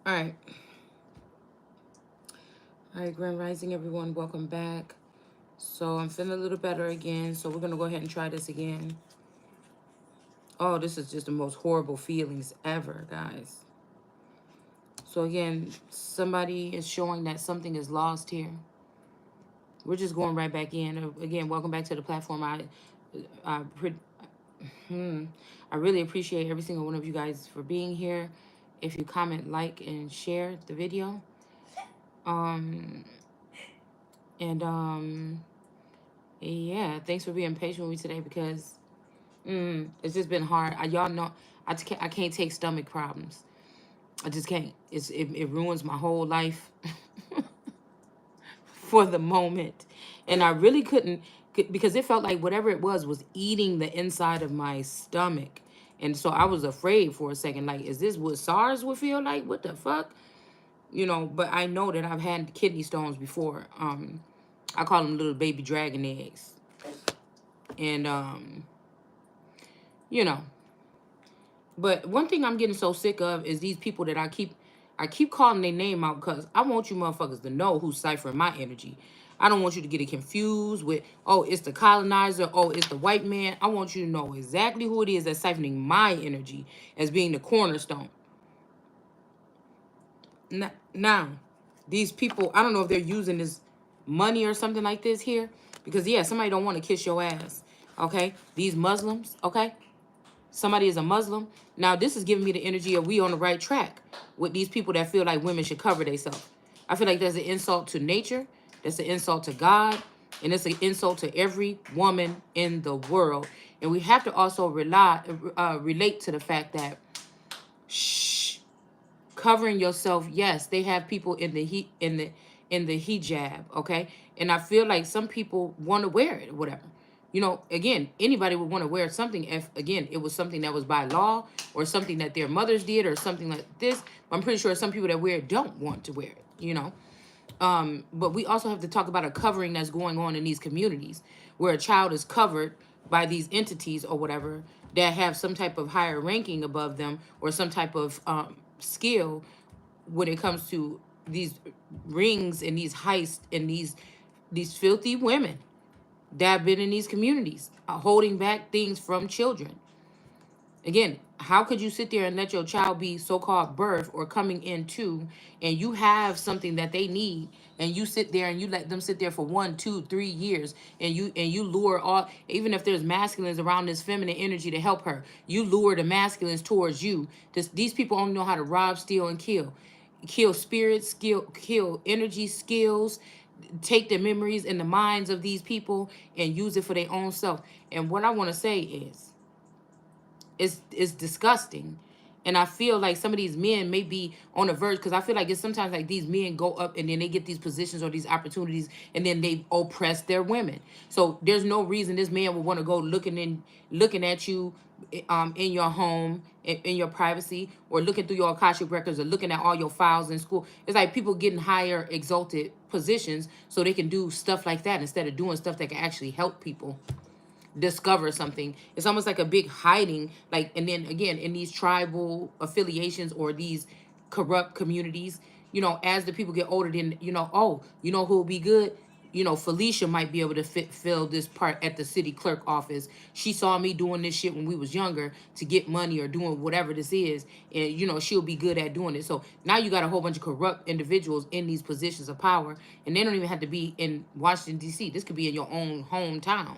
All right. All right, Grand Rising, everyone. Welcome back. So I'm feeling a little better again. So we're going to go ahead and try this again. Oh, this is just the most horrible feelings ever, guys. So again, somebody is showing that something is lost here. We're just going right back in. Again, welcome back to the platform. I, pre- I really appreciate every single one of you guys for being here. If you comment, like, and share the video. Um, and yeah, thanks for being patient with me today because it's just been hard. Y'all know I can't take stomach problems. I just can't. It ruins my whole life for the moment, and I really couldn't because it felt like whatever it was eating the inside of my stomach, and so I was afraid for a second. Like, is this what SARS would feel like? What the fuck? But I know that I've had kidney stones before. I call them little baby dragon eggs, and you know. But one thing I'm getting so sick of is these people that I keep calling their name out because I want you motherfuckers to know who's ciphering my energy. I don't want you to get it confused with, oh, it's the colonizer, oh, it's the white man. I want you to know exactly who it is that's siphoning my energy as being the cornerstone. Now, these people, I don't know if they're using this money or something like this here. Because yeah, somebody don't want to kiss your ass. Okay? These Muslims, okay? Somebody is a Muslim. Now, this is giving me the energy of we on the right track with these people that feel like women should cover themselves. I feel like there's an insult to nature, that's an insult to God, and it's an insult to every woman in the world. And we have to also relate to the fact that, shh, covering yourself. Yes, they have people in the in the hijab, okay, and I feel like some people want to wear it or whatever. Again, anybody would want to wear something if, again, it was something that was by law or something that their mothers did or something like this. I'm pretty sure some people that wear it don't want to wear it. But we also have to talk about a covering that's going on in these communities where a child is covered by these entities or whatever that have some type of higher ranking above them or some type of skill when it comes to these rings and these heists and these filthy women that have been in these communities, holding back things from children. Again, how could you sit there and let your child be so-called birth or coming into, and you have something that they need, and you sit there and you let them sit there for 1, 2, 3 years, and you lure all, even if there's masculines around this feminine energy to help her, you lure the masculines towards you. These people only know how to rob, steal, and kill spirits, kill energy, skills, take the memories and the minds of these people and use it for their own self. And what I want to say is, it's disgusting. And I feel like some of these men may be on the verge, because I feel like it's sometimes like these men go up and then they get these positions or these opportunities and then they oppress their women. So there's no reason this man would want to go looking at you in your home, in your privacy, or looking through your Akashic records, or looking at all your files in school. It's like people getting higher exalted positions so they can do stuff like that instead of doing stuff that can actually help people discover something. It's almost like a big hiding, like, and then again, in these tribal affiliations or these corrupt communities, as the people get older, then oh, who will be good. Felicia might be able to fill this part at the city clerk office. She saw me doing this shit when we was younger to get money or doing whatever this is, and she'll be good at doing it. So now you got a whole bunch of corrupt individuals in these positions of power, and they don't even have to be in Washington D.C. This could be in your own hometown.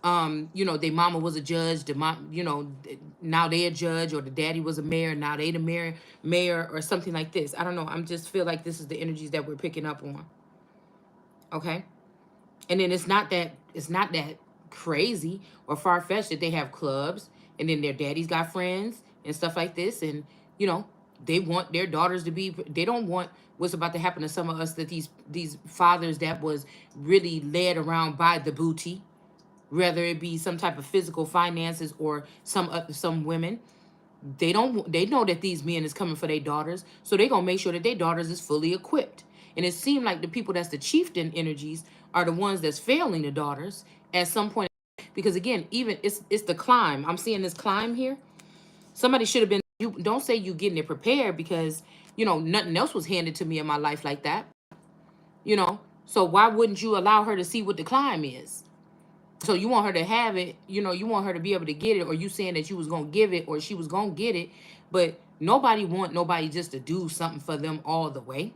Their mama was a judge, the mom, now they a judge, or the daddy was a mayor, now they the mayor or something like this. I don't know. I'm just feel like this is the energies that we're picking up on. Okay. And then it's not that crazy or far-fetched that they have clubs and then their daddy's got friends and stuff like this. And, you know, they want their daughters to be, they don't want what's about to happen to some of us, that these fathers that was really led around by the booty, whether it be some type of physical finances or some women. They know that these men is coming for their daughters, so they gonna make sure that their daughters is fully equipped. And it seemed like the people that's the chieftain energies are the ones that's failing the daughters at some point. Because again, even it's the climb. I'm seeing this climb here. Somebody should have been You don't say you getting it prepared because, nothing else was handed to me in my life like that. you know so why wouldn't you allow her to see what the climb is? So you want her to have it, you want her to be able to get it, or you saying that you was gonna give it or she was gonna get it. But nobody want nobody just to do something for them all the way.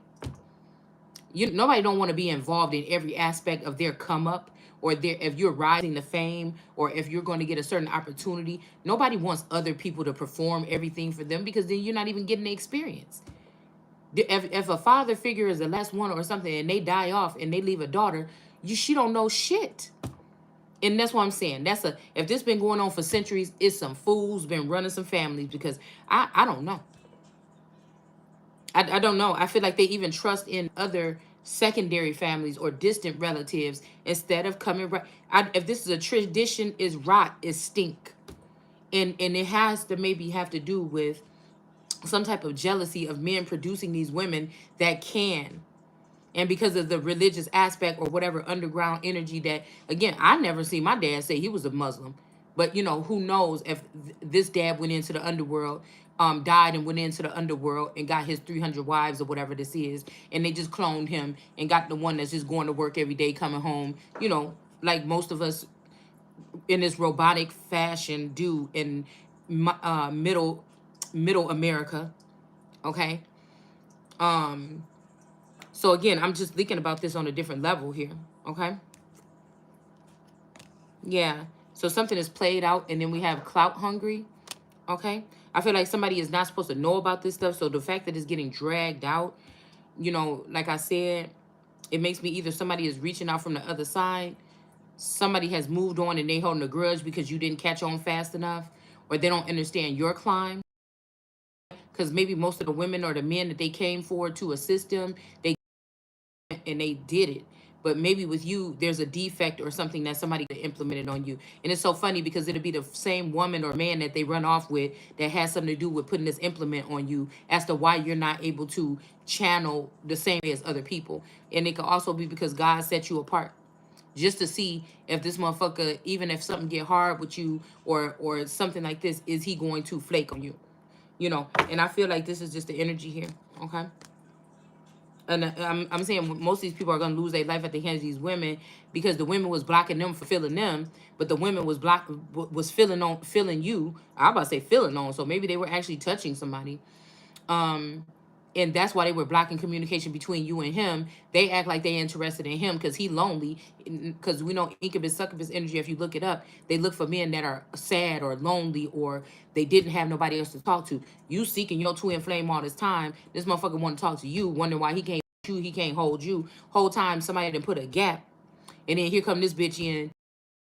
Nobody don't want to be involved in every aspect of their come up, or their, if you're rising to fame, or if you're going to get a certain opportunity. Nobody wants other people to perform everything for them, because then you're not even getting the experience. If a father figure is the last one or something, and they die off and they leave a daughter, she don't know shit. And that's what I'm saying. If this been going on for centuries, it's some fools been running some families, because I don't know. I don't know. I feel like they even trust in other secondary families or distant relatives instead of coming right. If this is a tradition, is rot, is stink, and it has to maybe have to do with some type of jealousy of men producing these women that can, and because of the religious aspect or whatever underground energy that, again, I never seen my dad say he was a Muslim. But who knows if this dad went into the underworld, died and went into the underworld and got his 300 wives or whatever this is, and they just cloned him and got the one that's just going to work every day, coming home, like most of us in this robotic fashion do in middle America. Okay. So again, I'm just thinking about this on a different level here. Okay. Yeah. So something is played out, and then we have clout hungry. Okay. I feel like somebody is not supposed to know about this stuff. So the fact that it's getting dragged out, like I said, it makes me, either somebody is reaching out from the other side, somebody has moved on and they holding a grudge because you didn't catch on fast enough, or they don't understand your climb. Because maybe most of the women or the men that they came for to assist them, they and they did it. But maybe with you, there's a defect or something that somebody implemented on you. And it's so funny, because it'll be the same woman or man that they run off with that has something to do with putting this implement on you, as to why you're not able to channel the same way as other people. And it could also be because God set you apart, just to see if this motherfucker, even if something get hard with you, or something like this, is he going to flake on you? And I feel like this is just the energy here. Okay. And I'm saying most of these people are going to lose their life at the hands of these women, because the women was blocking them for feeling them, but the women was feeling you. I about to say feeling on, so maybe they were actually touching somebody. And that's why they were blocking communication between you and him. They act like they interested in him because he lonely. Because we know incubus, succubus energy, if you look it up, they look for men that are sad or lonely, or they didn't have nobody else to talk to. You seeking your twin flame all this time. This motherfucker want to talk to you, wondering why he can't hold you. Whole time somebody didn't put a gap. And then here come this bitch in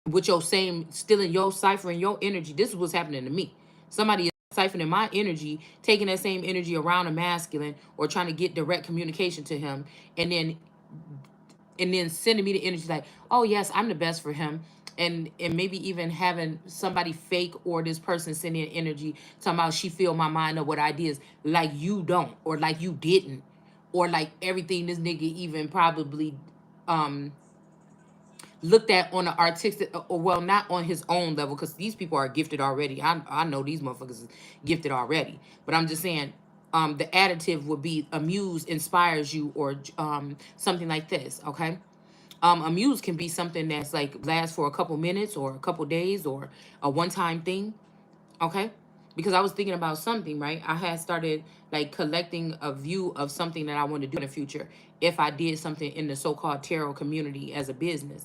with your same, stealing your ciphering your energy. This is what's happening to me. Somebody is siphoning my energy, taking that same energy around a masculine, or trying to get direct communication to him, and then sending me the energy like, oh yes, I'm the best for him. And maybe even having somebody fake, or this person sending energy talking about she feel my mind or what ideas, like you don't, or like you didn't, or like everything this nigga even probably looked at on an artistic, or well, not on his own level, because these people are gifted already. I know these motherfuckers is gifted already, but I'm just saying, the additive would be amuse inspires you, or something like this. Okay. Amuse can be something that's like lasts for a couple minutes or a couple days, or a one-time thing. Okay. Because I was thinking about something, right? I had started like collecting a view of something that I want to do in the future, if I did something in the so-called tarot community as a business.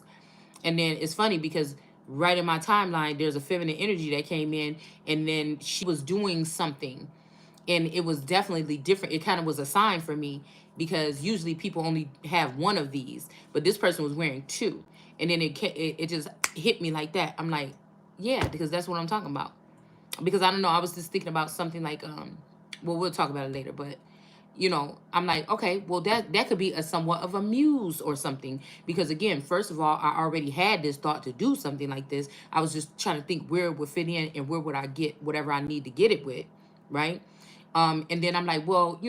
And then it's funny, because right in my timeline, there's a feminine energy that came in, and then she was doing something, and it was definitely different. It kind of was a sign for me, because usually people only have one of these, but this person was wearing two. And then it just hit me like that. I'm like, yeah, because that's what I'm talking about. Because I don't know, I was just thinking about something like, well, we'll talk about it later, but I'm like, okay, well, that could be a somewhat of a muse or something. Because again, first of all, I already had this thought to do something like this. I was just trying to think where it would fit in, and where would I get whatever I need to get it with, right? And then I'm like, well,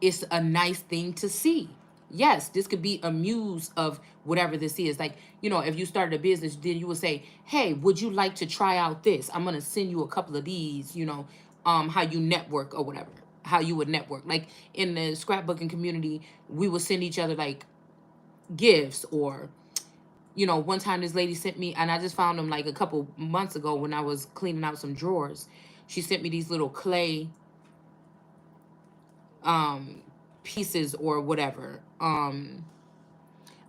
it's a nice thing to see. Yes, this could be a muse of whatever this is. Like, if you started a business, then you would say, hey, would you like to try out this? I'm going to send you a couple of these, how you network or whatever, how you would network. Like in the scrapbooking community, we would send each other like gifts, or one time this lady sent me, and I just found them like a couple months ago when I was cleaning out some drawers. She sent me these little clay pieces or whatever,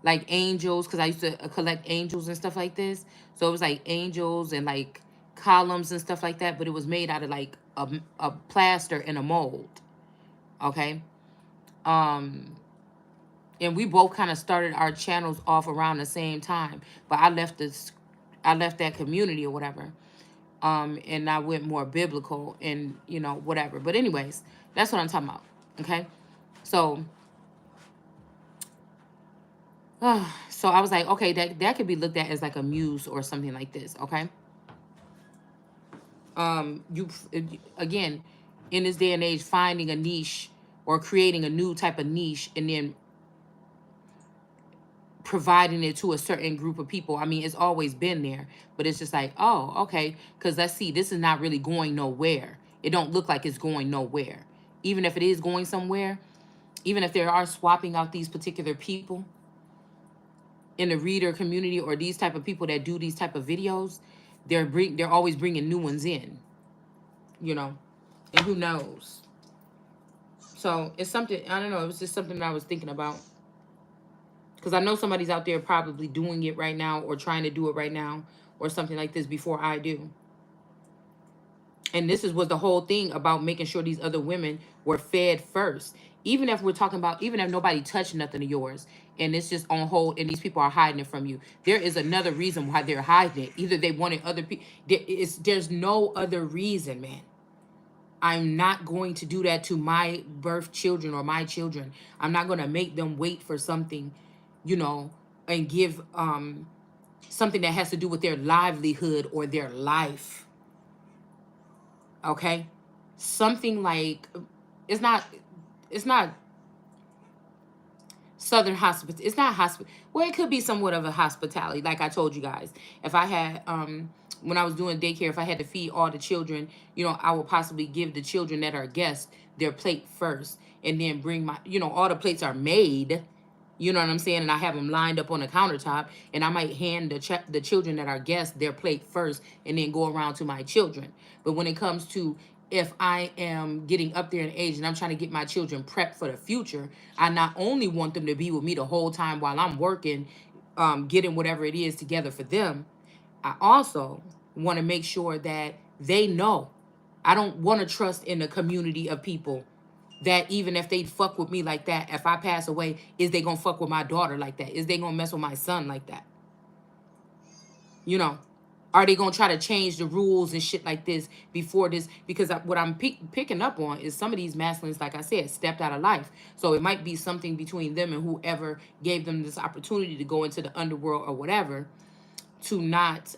like angels, because I used to collect angels and stuff like this. So it was like angels and like columns and stuff like that, but it was made out of like a plaster and a mold. Okay. um and we both kind of started our channels off around the same time, but I left that community or whatever, and I went more biblical and whatever. But anyways, that's what I'm talking about. Okay. So so I was like, okay, that could be looked at as like a muse or something like this. Okay. You again, in this day and age, finding a niche or creating a new type of niche and then providing it to a certain group of people. I mean, it's always been there, but it's just like, oh, okay, because let's see, this is not really going nowhere. It don't look like it's going nowhere. Even if it is going somewhere, even if they are swapping out these particular people in the reader community, or these type of people that do these type of videos, they're always bringing new ones in, and who knows. So it's something, I don't know, it was just something that I was thinking about. Because I know somebody's out there probably doing it right now or trying to do it right now or something like this before I do. And this was the whole thing about making sure these other women were fed first. Even if we're talking about, even if nobody touched nothing of yours and it's just on hold and these people are hiding it from you, there is another reason why they're hiding it. Either they wanted other people. There's no other reason, man. I'm not going to do that to my birth children or my children. I'm not going to make them wait for something, and give something that has to do with their livelihood or their life. Okay? Something like, it's not Southern hospital. It's not hospital. Well, it could be somewhat of a hospitality. Like I told you guys, if I had, when I was doing daycare, if I had to feed all the children, I would possibly give the children that are guests their plate first, and then bring my, all the plates are made. You know what I'm saying? And I have them lined up on the countertop, and I might hand the children that are guests their plate first, and then go around to my children. But when it comes to, if I am getting up there in age and I'm trying to get my children prepped for the future, I not only want them to be with me the whole time while I'm working, getting whatever it is together for them, I also want to make sure that they know. I don't want to trust in a community of people that even if they fuck with me like that, if I pass away, is they gonna fuck with my daughter like that? Is they gonna mess with my son like that? Are they gonna try to change the rules and shit like this before this? Because what I'm picking up on is some of these masculines, like I said, stepped out of life. So it might be something between them and whoever gave them this opportunity to go into the underworld or whatever, to not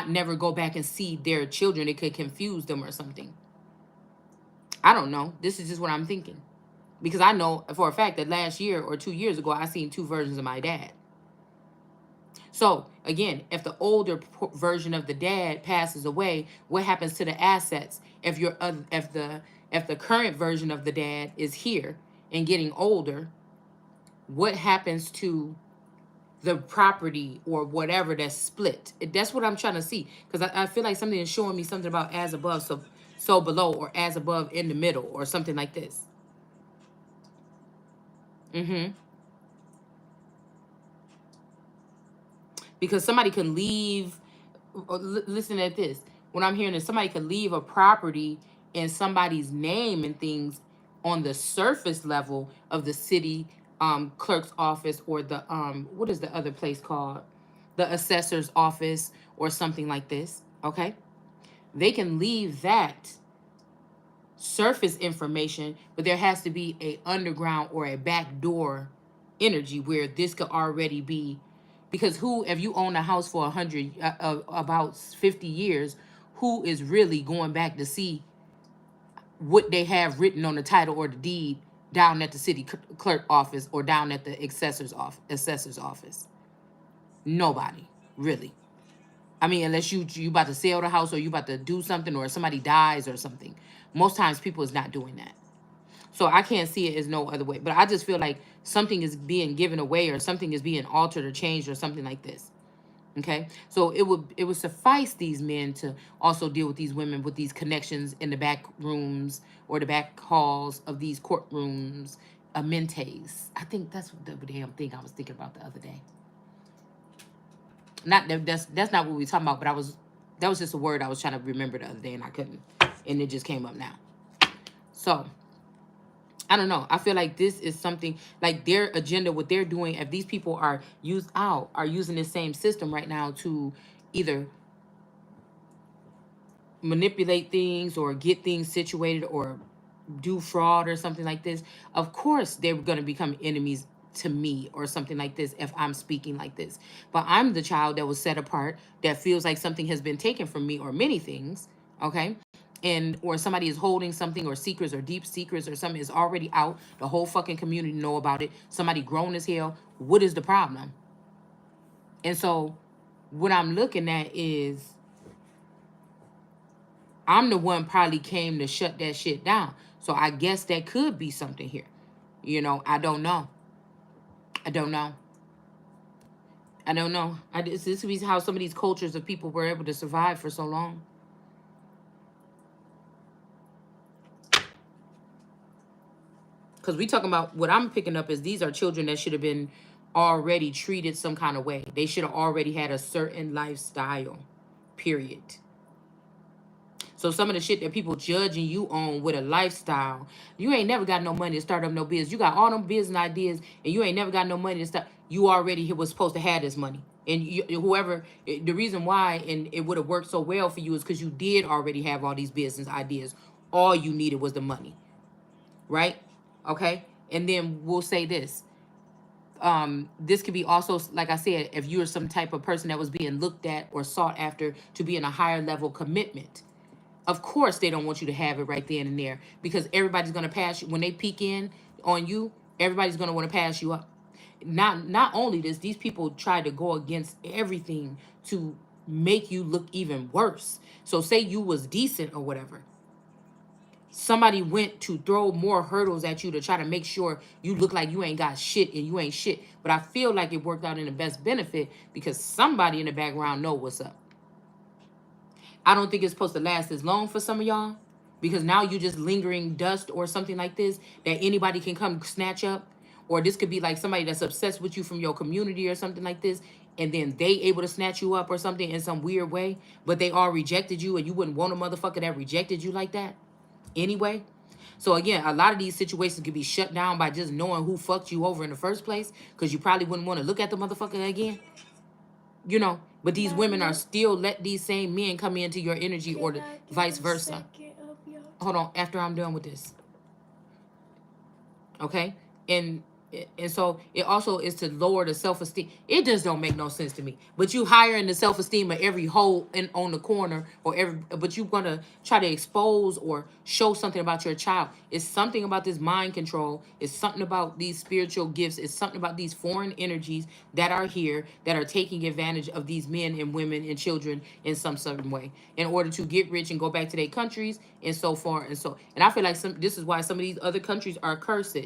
never go back and see their children. It could confuse them or something. I don't know. This is just what I'm thinking. Because I know for a fact that last year or 2 years ago, I seen two versions of my dad. So again, if the older version of the dad passes away, what happens to the assets? If the current version of the dad is here and getting older, what happens to the property or whatever that's split? That's what I'm trying to see. Because I feel like something is showing me something about as above, so below, or as above in the middle, or something like this. Because somebody can leave. Listen at this. What I'm hearing is somebody could leave a property in somebody's name and things on the surface level of the city clerk's office, or the what is the other place called, the assessor's office or something like this. Okay, they can leave that surface information, but there has to be a underground or a back door energy where this could already be. Because if you own a house for 100, about 50 years, who is really going back to see what they have written on the title or the deed down at the city clerk office or down at the assessor's office? Nobody, really. I mean, unless you about to sell the house or you about to do something or somebody dies or something. Most times people is not doing that. So I can't see it as no other way. But I just feel like something is being given away or something is being altered or changed or something like this. Okay, so it would suffice these men to also deal with these women with these connections in the back rooms or the back halls of these courtrooms, amentes. I think that's what the damn thing I was thinking about the other day. Not that's not what we were talking about, but that was just a word I was trying to remember the other day and I couldn't, and it just came up now. So I don't know. I feel like this is something like their agenda, what they're doing. If these people are using this same system right now to either manipulate things or get things situated or do fraud or something like this, of course they're going to become enemies to me or something like this if I'm speaking like this. But I'm the child that was set apart, that feels like something has been taken from me or many things, okay? And or somebody is holding something or secrets or deep secrets or something is already out. The whole fucking community know about it. Somebody grown as hell. What is the problem? And so what I'm looking at is I'm the one probably came to shut that shit down. So I guess that could be something here. I don't know. I don't know. I don't know. This is how some of these cultures of people were able to survive for so long. Because we talking about what I'm picking up is these are children that should have been already treated some kind of way. They should have already had a certain lifestyle, period. So some of the shit that people judging you on with a lifestyle, you ain't never got no money to start up no business. You got all them business ideas, and you ain't never got no money to start. You already was supposed to have this money, and whoever the reason why, and it would have worked so well for you is because you did already have all these business ideas. All you needed was the money, right? Okay, and then we'll say this. This could be also, like I said, if you're some type of person that was being looked at or sought after to be in a higher level commitment. Of course, they don't want you to have it right then and there because everybody's going to pass you. When they peek in on you, everybody's going to want to pass you up. Not only this, these people try to go against everything to make you look even worse. So say you was decent or whatever. Somebody went to throw more hurdles at you to try to make sure you look like you ain't got shit and you ain't shit. But I feel like it worked out in the best benefit because somebody in the background know what's up. I don't think it's supposed to last as long for some of y'all because now you're just lingering dust or something like this that anybody can come snatch up. Or this could be like somebody that's obsessed with you from your community or something like this. And then they able to snatch you up or something in some weird way. But they all rejected you and you wouldn't want a motherfucker that rejected you like that anyway. So again, a lot of these situations could be shut down by just knowing who fucked you over in the first place. Because you probably wouldn't want to look at the motherfucker again. But these women are still let these same men come into your energy or the vice versa. Hold on, after I'm done with this. Okay? And so it also is to lower the self-esteem. It just don't make no sense to me. But you hiring the self-esteem of every hoe on the corner but you gonna try to expose or show something about your child. It's something about this mind control. It's something about these spiritual gifts. It's something about these foreign energies that are here that are taking advantage of these men and women and children in some certain way in order to get rich and go back to their countries and so far and so. And I feel like this is why some of these other countries are cursed.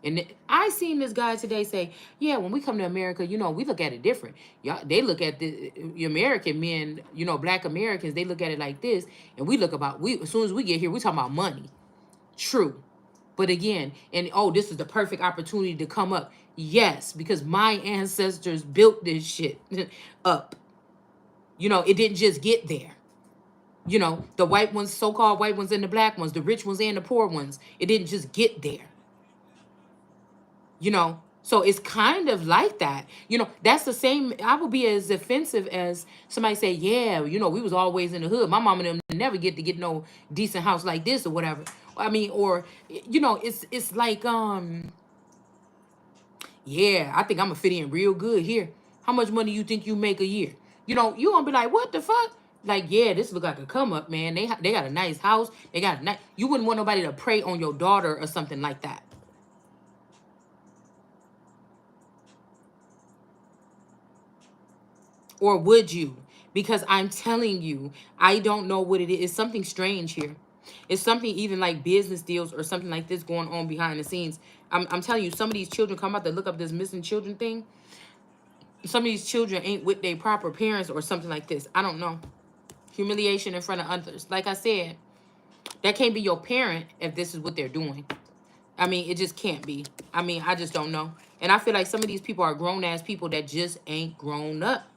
And I seen this guy today say, yeah, when we come to America, we look at it different. Y'all, they look at the American men, black Americans, they look at it like this. And as soon as we get here, we talking about money. True. But again, this is the perfect opportunity to come up. Yes, because my ancestors built this shit up. It didn't just get there. The white ones, so-called white ones and the black ones, the rich ones and the poor ones. It didn't just get there. So it's kind of like that. That's the same. I would be as offensive as somebody say, yeah, we was always in the hood. My mom and them never get no decent house like this or whatever. I mean, or it's like yeah, I think I'm gonna fit in real good here. How much money you think you make a year? You gonna be like, what the fuck? Like, yeah, this look like a come up, man. They got a nice house. They got a nice. You wouldn't want nobody to prey on your daughter or something like that. Or would you? Because I'm telling you, I don't know what it is. It's something strange here. It's something even like business deals or something like this going on behind the scenes. I'm telling you, some of these children come out to look up this missing children thing. Some of these children ain't with their proper parents or something like this. I don't know. Humiliation in front of others. Like I said, that can't be your parent if this is what they're doing. I mean, it just can't be. I mean, I just don't know. And I feel like some of these people are grown-ass people that just ain't grown up.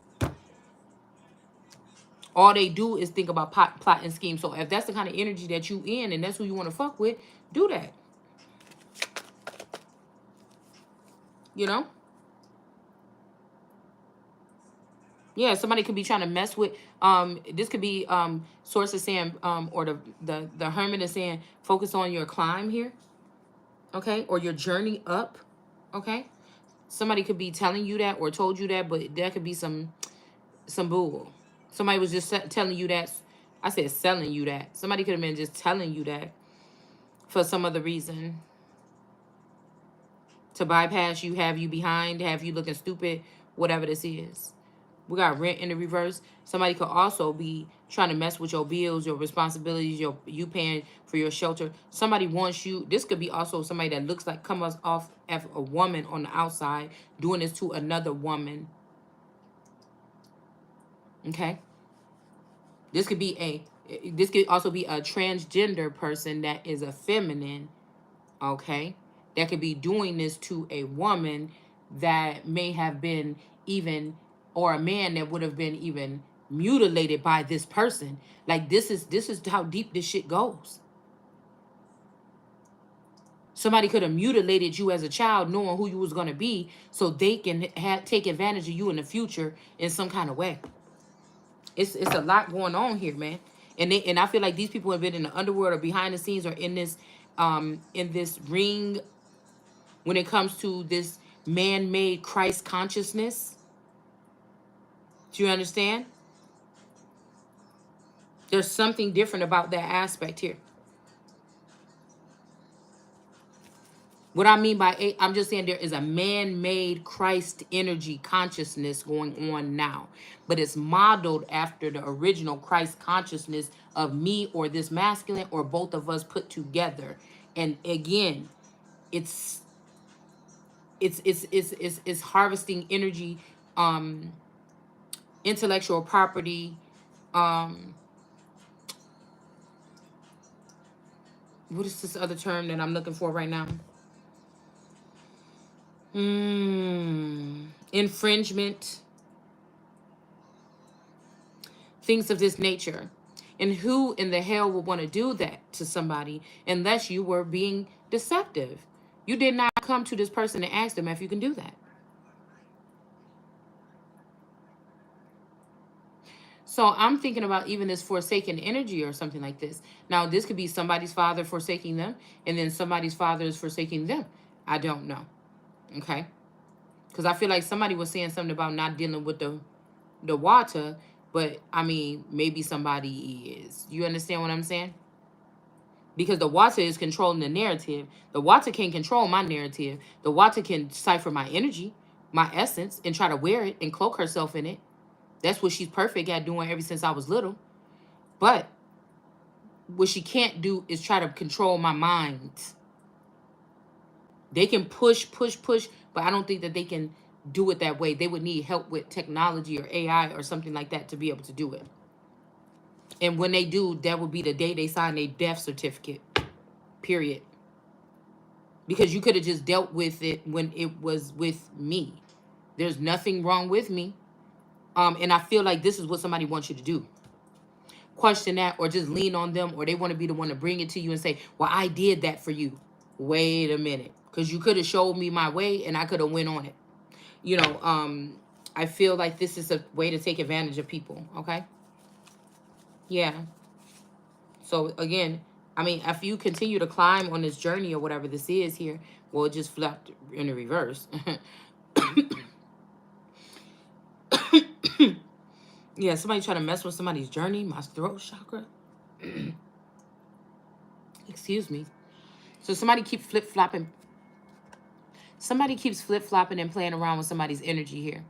All they do is think about plot and scheme. So if that's the kind of energy that you in and that's who you want to fuck with, do that. You know? Yeah, somebody could be trying to mess with this could be sources saying or the hermit is saying focus on your climb here, okay? Or your journey up, okay? Somebody could be telling you that or told you that, but there could be some bull. Somebody was just telling you that. I said selling you that. Somebody could have been just telling you that for some other reason. To bypass you, have you behind, have you looking stupid, whatever this is. We got rent in the reverse. Somebody could also be trying to mess with your bills, your responsibilities, you paying for your shelter. Somebody wants you. This could be also somebody that looks like comes off as a woman on the outside doing this to another woman. Okay. This could also be a transgender person that is a feminine. Okay. That could be doing this to a woman that may have been even, or a man that would have been even mutilated by this person. Like this is how deep this shit goes. Somebody could have mutilated you as a child knowing who you was going to be so they can take advantage of you in the future in some kind of way. It's a lot going on here, man. And I feel like these people have been in the underworld or behind the scenes or in this ring when it comes to this man-made Christ consciousness. Do you understand? There's something different about that aspect here. What I mean by I'm just saying there is a man-made Christ energy consciousness going on now. But it's modeled after the original Christ consciousness of me or this masculine or both of us put together. And again, it's harvesting energy, intellectual property, what is this other term that I'm looking for right now? Infringement, things of this nature. And who in the hell would want to do that to somebody unless you were being deceptive? You did not come to this person and ask them if you can do that. So I'm thinking about even this forsaken energy or something like this. Now, this could be somebody's father forsaking them, and then somebody's father is forsaking them. I don't know. Okay? Because I feel like somebody was saying something about not dealing with the water, but I mean, maybe somebody is. You understand what I'm saying? Because the water is controlling the narrative. The water can't control my narrative. The water can cipher my energy, my essence, and try to wear it and cloak herself in it. That's what she's perfect at doing ever since I was little. But what she can't do is try to control my mind. They can push, but I don't think that they can do it that way. They would need help with technology or AI or something like that to be able to do it. And when they do, that would be the day they sign a death certificate, period. Because you could have just dealt with it when it was with me. There's nothing wrong with me. And I feel like this is what somebody wants you to do. Question that or just lean on them, or they want to be the one to bring it to you and say, well, I did that for you. Wait a minute. Because you could have showed me my way and I could have went on it. You know, I feel like this is a way to take advantage of people. Okay. Yeah. So again, I mean, if you continue to climb on this journey or whatever this is here, well, it just flipped in the reverse. Yeah, somebody trying to mess with somebody's journey, my throat chakra. Excuse me. So somebody keeps flip-flopping. Somebody keeps flip-flopping and playing around with somebody's energy here.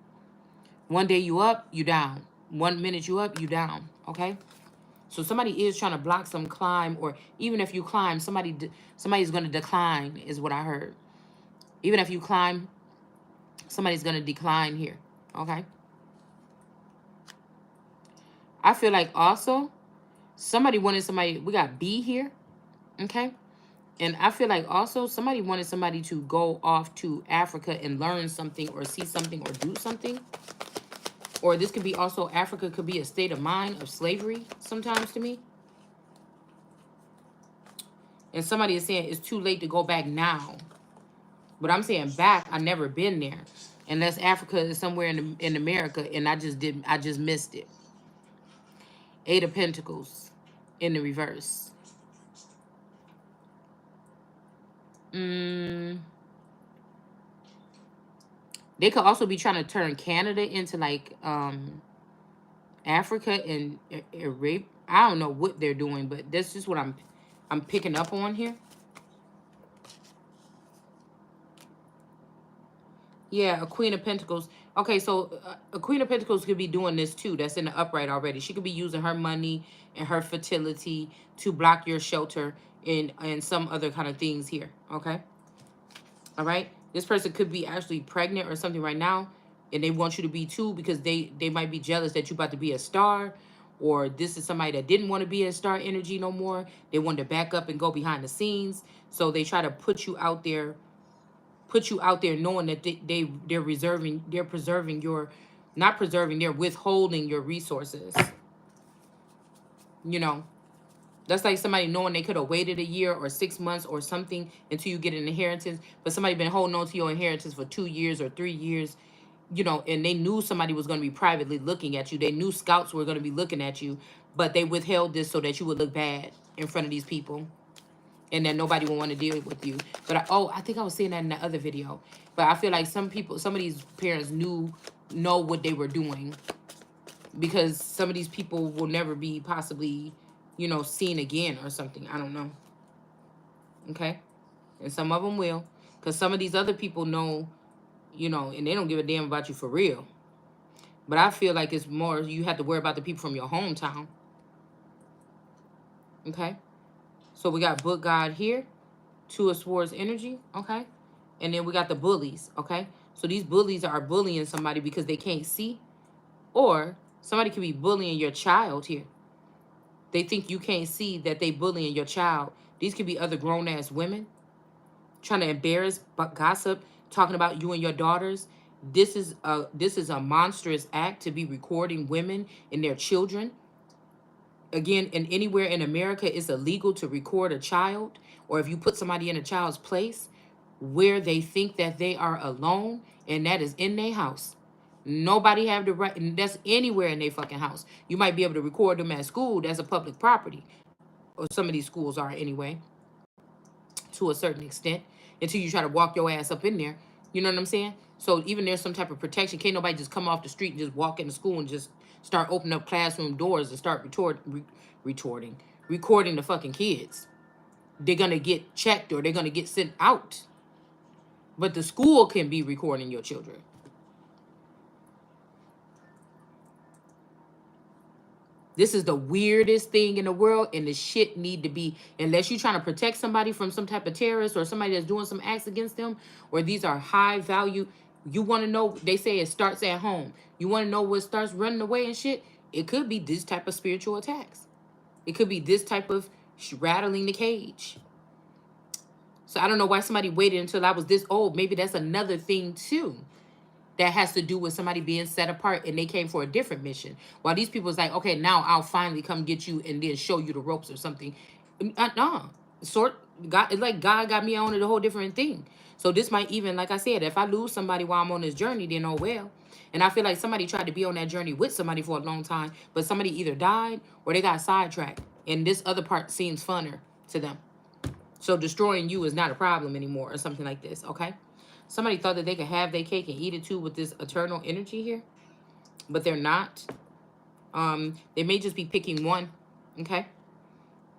One day you up, you down. 1 minute you up, you down. Okay. So somebody is trying to block some climb, or even if you climb, somebody's going to decline, is what I heard. Even if you climb, somebody's going to decline here. Okay. I feel like also somebody wanted somebody, we got B here. Okay. And I feel like also somebody wanted somebody to go off to Africa and learn something or see something or do something. Or this could be also, Africa could be a state of mind of slavery sometimes to me. And somebody is saying it's too late to go back now. But I'm saying back, I never been there. Unless Africa is somewhere in America and I just missed it. 8 of Pentacles in the reverse. They could also be trying to turn Canada into like Africa and rape. I don't know what they're doing, but that's just what I'm picking up on here. Yeah, a Queen of Pentacles. Okay, so a Queen of Pentacles could be doing this too. That's in the upright already. She could be using her money and her fertility to block your shelter and some other kind of things here. Okay. All right. This person could be actually pregnant or something right now, and they want you to be too because they might be jealous that you're about to be a star, or this is somebody that didn't want to be a star energy no more. They wanted to back up and go behind the scenes, so they try to put you out there knowing that they're preserving your, not preserving, they're withholding your resources. You know, that's like somebody knowing they could have waited a year or 6 months or something until you get an inheritance, but somebody been holding on to your inheritance for 2 years or 3 years, you know, and they knew somebody was going to be privately looking at you. They knew scouts were going to be looking at you, but they withheld this so that you would look bad in front of these people and that nobody will want to deal with you. But I think I was saying that in the other video. But I feel like some of these parents know what they were doing, because some of these people will never be possibly, you know, seen again or something. I don't know. Okay, and some of them will, because some of these other people know, you know, and they don't give a damn about you for real. But I feel like it's more you have to worry about the people from your hometown. Okay, so we got Book God here. 2 of Swords energy, okay? And then we got the bullies, okay? So these bullies are bullying somebody because they can't see, or somebody could be bullying your child here. They think you can't see that they bullying your child. These could be other grown-ass women trying to embarrass, gossip, talking about you and your daughters. This is a monstrous act to be recording women and their children. Again, in anywhere in America, it's illegal to record a child, or if you put somebody in a child's place where they think that they are alone, and that is in their house. Nobody have the right, and that's anywhere in their fucking house. You might be able to record them at school. That's a public property, or some of these schools are anyway, to a certain extent, until you try to walk your ass up in there. You know what I'm saying? So even there's some type of protection. Can't nobody just come off the street and just walk into school and just start opening up classroom doors and start recording the fucking kids. They're going to get checked or they're going to get sent out. But the school can be recording your children. This is the weirdest thing in the world, and the shit need to be, unless you're trying to protect somebody from some type of terrorist or somebody that's doing some acts against them, or these are high value. You want to know, they say it starts at home. You want to know what starts running away and shit? It could be this type of spiritual attacks. It could be this type of rattling the cage. So I don't know why somebody waited until I was this old. Maybe that's another thing too. That has to do with somebody being set apart and they came for a different mission. While these people is like, okay, now I'll finally come get you and then show you the ropes or something. No. God, it's like God got me on it, a whole different thing. So this might even, like I said, if I lose somebody while I'm on this journey, then oh well. And I feel like somebody tried to be on that journey with somebody for a long time, but somebody either died or they got sidetracked. And this other part seems funner to them. So destroying you is not a problem anymore or something like this, okay? Somebody thought that they could have their cake and eat it too with this eternal energy here, but they're not. They may just be picking one, okay,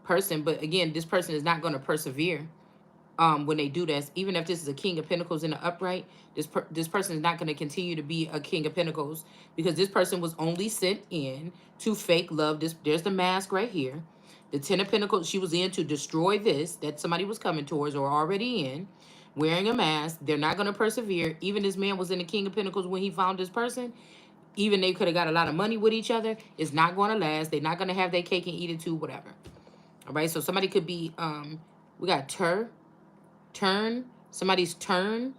person. But again, this person is not going to persevere. when they do this, even if this is a King of Pentacles in the upright, this person is not going to continue to be a King of Pentacles, because this person was only sent in to fake love. There's the mask right here. The Ten of Pentacles, she was in to destroy this that somebody was coming towards or already in, wearing a mask. They're not going to persevere. Even this man was in the King of Pentacles when he found this person. Even they could have got a lot of money with each other. It's not going to last. They're not going to have their cake and eat it too, whatever. All right, so somebody could be, we got turn, somebody's turn,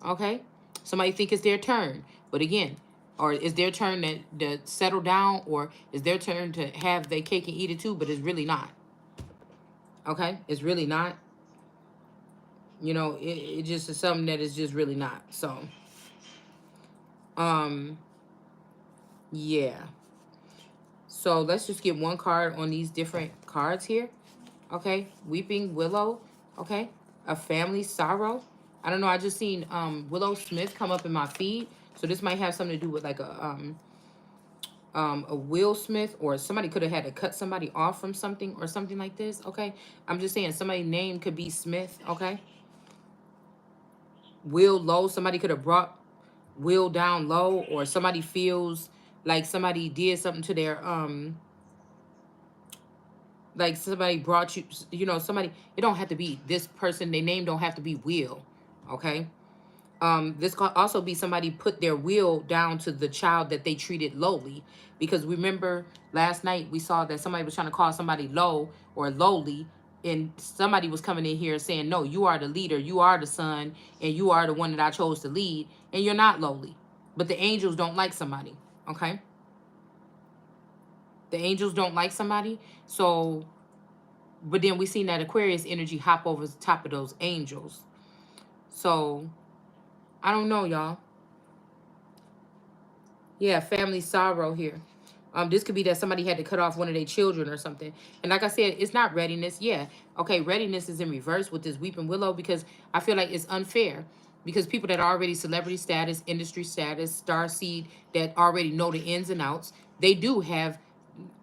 okay? Somebody think it's their turn, but again, or is their turn to settle down, or is their turn to have their cake and eat it too, but it's really not, okay? It's really not. You know, it just is something that is just really not. So, yeah. So let's just get one card on these different cards here. Okay, Weeping Willow. Okay, a family sorrow. I don't know. I just seen Willow Smith come up in my feed, so this might have something to do with like a Will Smith, or somebody could have had to cut somebody off from something or something like this. Okay, I'm just saying somebody's name could be Smith. Okay, Will low. Somebody could have brought Will down low, or somebody feels like somebody did something to their like somebody brought you, you know, somebody, it don't have to be this person, their name don't have to be Will, okay? This could also be somebody put their will down to the child that they treated lowly, because remember last night we saw that somebody was trying to call somebody low or lowly, and somebody was coming in here saying, no, you are the leader, you are the son, and you are the one that I chose to lead, and you're not lowly. But the angels don't like somebody, okay? The angels don't like somebody. So, but then we seen that Aquarius energy hop over the top of those angels. So, I don't know, y'all. Yeah, family sorrow here. This could be that somebody had to cut off one of their children or something. And like I said, it's not readiness. Yeah, okay, readiness is in reverse with this Weeping Willow, because I feel like it's unfair. Because people that are already celebrity status, industry status, star seed, that already know the ins and outs, they do have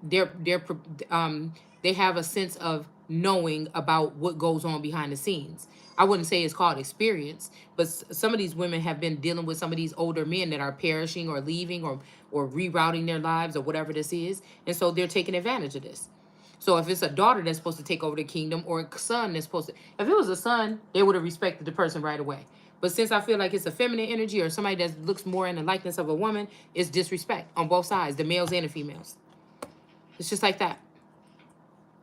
their they have a sense of knowing about what goes on behind the scenes. I wouldn't say it's called experience, but some of these women have been dealing with some of these older men that are perishing or leaving, or rerouting their lives or whatever this is, and so they're taking advantage of this. So if it's a daughter that's supposed to take over the kingdom, or a son that's supposed to, if it was a son, they would have respected the person right away. But since I feel like it's a feminine energy, or somebody that looks more in the likeness of a woman, it's disrespect on both sides, the males and the females. It's just like that.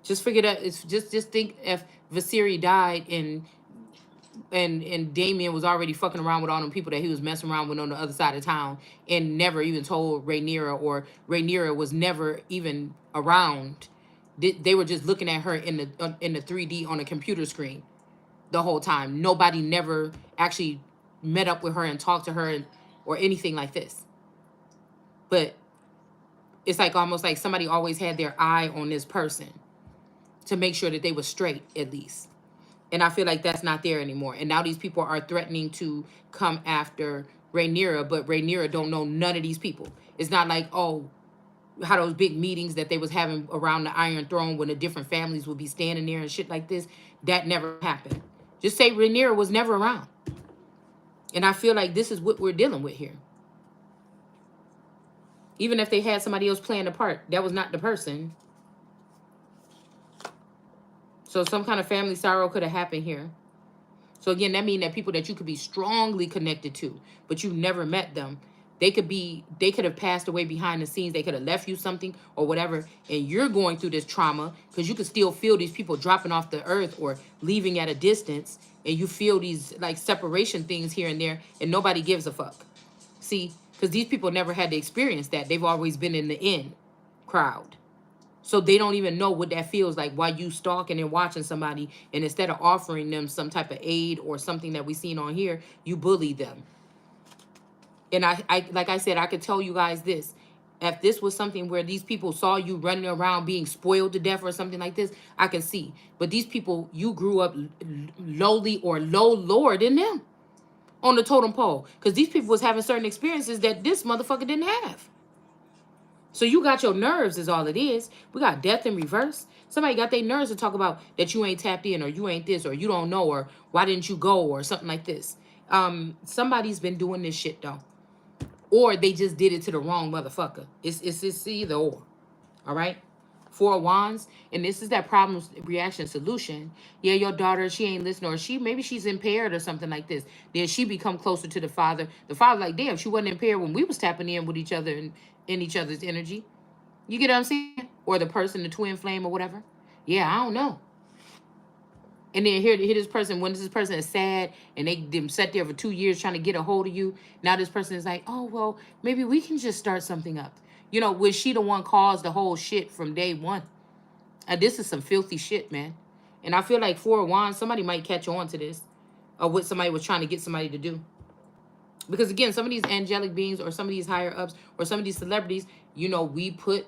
Just figure that. It's just think if Vasiri died and Damien was already fucking around with all them people that he was messing around with on the other side of town, and never even told Rhaenyra, or Rhaenyra was never even around. They were just looking at her in the 3D on a computer screen the whole time. Nobody never actually met up with her and talked to her, or anything like this. But it's like almost like somebody always had their eye on this person to make sure that they were straight, at least. And I feel like that's not there anymore. And now these people are threatening to come after Rhaenyra, but Rhaenyra don't know none of these people. It's not like, oh, how those big meetings that they was having around the Iron Throne when the different families would be standing there and shit like this, that never happened. Just say Rhaenyra was never around. And I feel like this is what we're dealing with here. Even if they had somebody else playing the part, that was not the person. So some kind of family sorrow could have happened here. So again, that means that people that you could be strongly connected to, but you never met them, they could have passed away behind the scenes. They could have left you something or whatever, and you're going through this trauma because you could still feel these people dropping off the earth or leaving at a distance, and you feel these like separation things here and there, and nobody gives a fuck. See, because these people never had to experience that. They've always been in the in crowd. So they don't even know what that feels like while you stalking and watching somebody, and instead of offering them some type of aid or something that we seen on here, you bully them. And I like I said, I could tell you guys this. If this was something where these people saw you running around being spoiled to death or something like this, I can see. But these people, you grew up lowly or lower than them on the totem pole. Because these people was having certain experiences that this motherfucker didn't have. So you got your nerves is all it is. We got death in reverse. Somebody got their nerves to talk about that you ain't tapped in, or you ain't this, or you don't know, or why didn't you go, or something like this. Somebody's been doing this shit though, or they just did it to the wrong motherfucker. It's either or. All right. Four of Wands, and this is that problem reaction solution. Yeah, your daughter, she ain't listening, or maybe she's impaired or something like this. Then she become closer to the father. The father like, damn, she wasn't impaired when we was tapping in with each other and in each other's energy. You get what I'm saying? Or the person, the twin flame or whatever. Yeah, I don't know. And then here this person, when this person is sad and they them sat there for 2 years trying to get a hold of you. Now this person is like, oh, well, maybe we can just start something up. You know, was she the one caused the whole shit from day one? This is some filthy shit, man. And I feel like Four of Wands, somebody might catch on to this, or what somebody was trying to get somebody to do. Because again, some of these angelic beings or some of these higher ups or some of these celebrities, you know, we put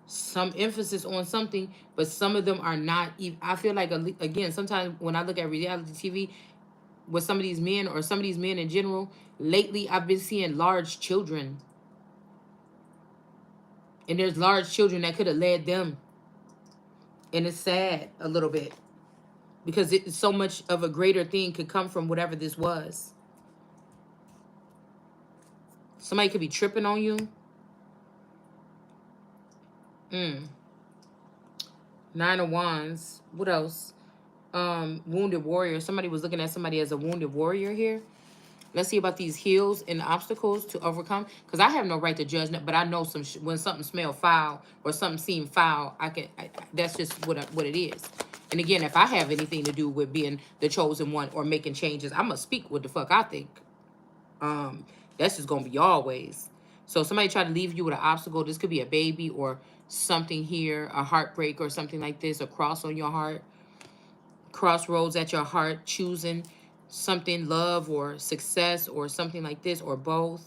some emphasis on something, but some of them are not. I feel like, again, sometimes when I look at reality TV with some of these men or some of these men in general, lately I've been seeing large children. And there's large children that could have led them. And it's sad a little bit. Because it's so much of a greater thing could come from whatever this was. Somebody could be tripping on you. Nine of Wands. What else? Wounded warrior. Somebody was looking at somebody as a wounded warrior here. Let's see about these hills and obstacles to overcome. Because I have no right to judge, but I know when something smells foul or something seems foul, that's just what it is. And again, if I have anything to do with being the chosen one or making changes, I'm going to speak what the fuck I think. That's just going to be always. So somebody try to leave you with an obstacle. This could be a baby or something here, a heartbreak or something like this, a cross on your heart. Crossroads at your heart, choosing something, love or success or something like this, or both.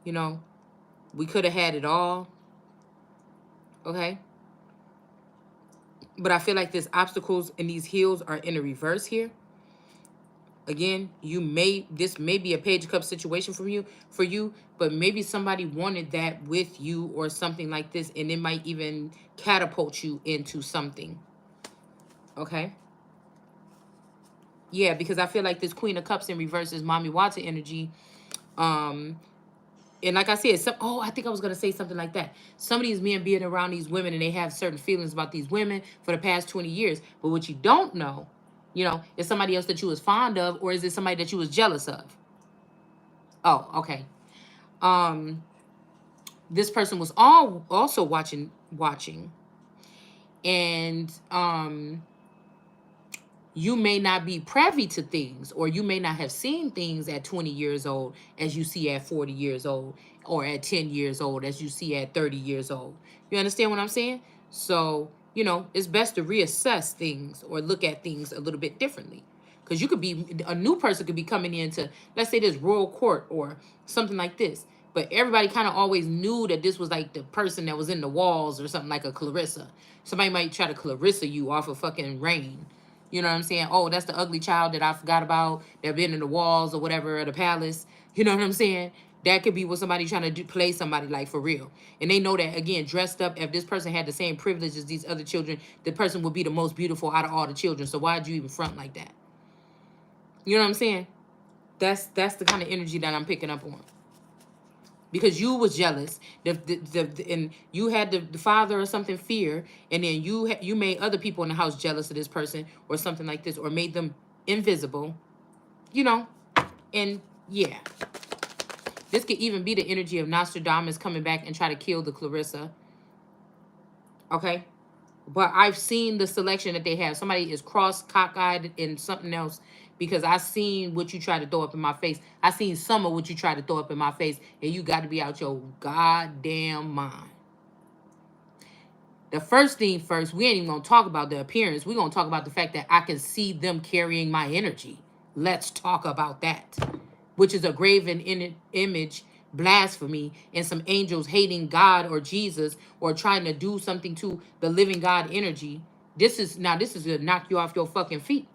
You know, we could have had it all. Okay. But I feel like these obstacles and these hills are in a reverse here. Again, this may be a Page of Cups situation for you, but maybe somebody wanted that with you or something like this, and it might even catapult you into something. Okay. Yeah, because I feel like this Queen of Cups in reverse is Mommy Water energy. And like I said, I think I was going to say something like that. Some of these men being around these women and they have certain feelings about these women for the past 20 years. But what you don't know, is somebody else that you was fond of, or is it somebody that you was jealous of? Oh, okay. This person was also watching. And you may not be privy to things, or you may not have seen things at 20 years old as you see at 40 years old, or at 10 years old as you see at 30 years old. You understand what I'm saying? So, it's best to reassess things or look at things a little bit differently. Because a new person could be coming into, let's say, this royal court or something like this. But everybody kind of always knew that this was like the person that was in the walls or something, like a Clarissa. Somebody might try to Clarissa you off of fucking Rain. You know what I'm saying? Oh, that's the ugly child that I forgot about. That been in the walls or whatever, or the palace. You know what I'm saying? That could be what somebody trying to play somebody like for real. And they know that, again, dressed up, if this person had the same privilege as these other children, the person would be the most beautiful out of all the children. So why'd you even front like that? You know what I'm saying? That's the kind of energy that I'm picking up on. Because you was jealous, and you had the father or something fear, and then you made other people in the house jealous of this person or something like this, or made them invisible, and yeah. This could even be the energy of Nostradamus coming back and try to kill the Clarissa. Okay? But I've seen the selection that they have. Somebody is cockeyed in something else, because I seen what you try to throw up in my face. I seen some of what you try to throw up in my face, and you got to be out your goddamn mind. The first thing first, we ain't even going to talk about the appearance. We're going to talk about the fact that I can see them carrying my energy. Let's talk about that. Which is a graven image blasphemy and some angels hating God or Jesus or trying to do something to the living God energy. This is to knock you off your fucking feet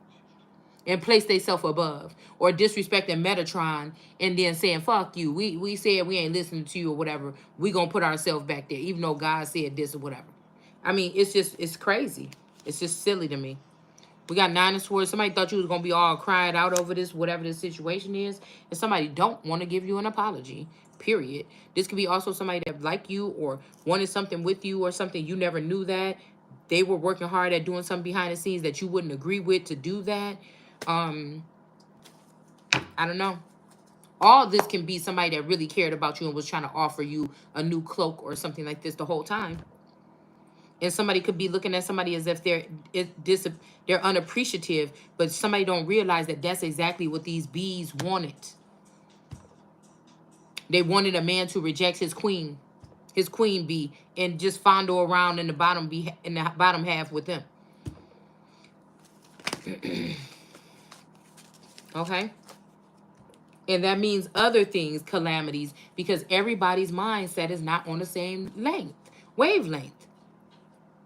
and place themselves above, or disrespecting Metatron and then saying, fuck you. We said we ain't listening to you or whatever. We gonna put ourselves back there, even though God said this or whatever. I mean, it's crazy. It's just silly to me. We got Nine of Swords. Somebody thought you was going to be all cried out over this, whatever the situation is. And somebody don't want to give you an apology, period. This could be also somebody that like you or wanted something with you or something. You never knew that. They were working hard at doing something behind the scenes that you wouldn't agree with to do that. I don't know. All this can be somebody that really cared about you and was trying to offer you a new cloak or something like this the whole time. And somebody could be looking at somebody as if they're unappreciative, but somebody don't realize that that's exactly what these bees wanted. They wanted a man to reject his queen bee, and just fondle around in the bottom half with them. Okay? And that means other things, calamities, because everybody's mindset is not on the same wavelength.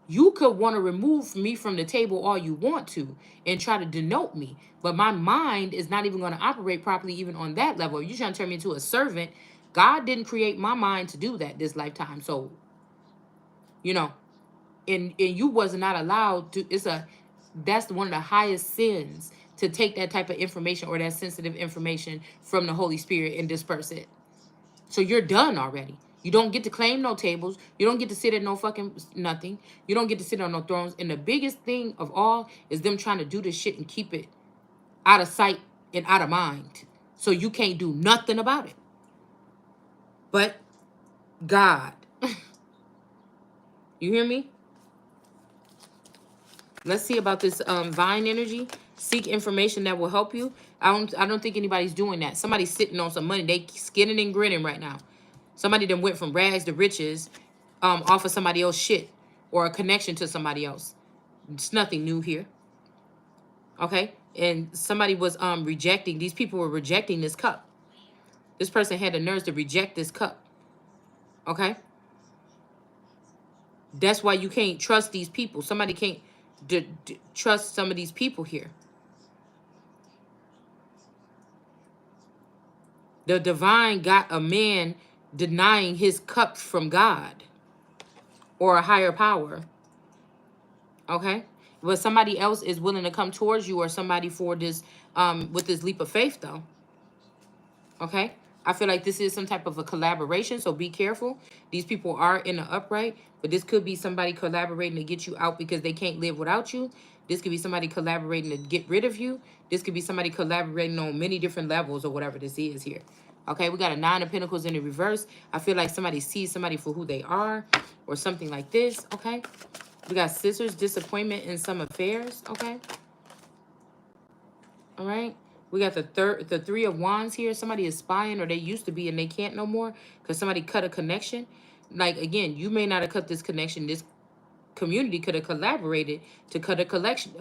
You could want to remove me from the table all you want to and try to denote me, but my mind is not even going to operate properly even on that level. You're trying to turn me into a servant. God didn't create my mind to do that this lifetime. So, you know, and you was not allowed to. That's one of the highest sins, to take that type of information or that sensitive information from the Holy Spirit and disperse it. So you're done already. You don't get to claim no tables. You don't get to sit at no fucking nothing. You don't get to sit on no thrones. And the biggest thing of all is them trying to do this shit and keep it out of sight and out of mind. So you can't do nothing about it. But God. You hear me? Let's see about this vine energy. Seek information that will help you. I don't think anybody's doing that. Somebody's sitting on some money. They skinning and grinning right now. Somebody that went from rags to riches off of somebody else's shit or a connection to somebody else. It's nothing new here. Okay? And somebody was rejecting. These people were rejecting this cup. This person had the nerves to reject this cup. Okay? That's why you can't trust these people. Somebody can't trust some of these people here. The divine got a man denying his cup from God or a higher power. Okay? But somebody else is willing to come towards you, or somebody for this, with this leap of faith, though. Okay? I feel like this is some type of a collaboration, so be careful. These people are in the upright, but this could be somebody collaborating to get you out because they can't live without you. This could be somebody collaborating to get rid of you. This could be somebody collaborating on many different levels or whatever this is here. Okay, we got a Nine of Pentacles in the reverse. I feel like somebody sees somebody for who they are or something like this. Okay, we got Scissors, disappointment in some affairs. Okay, all right. We got the Three of Wands here. Somebody is spying, or they used to be and they can't no more because somebody cut a connection. Like, again, you may not have cut this connection. This community could have collaborated to cut a connection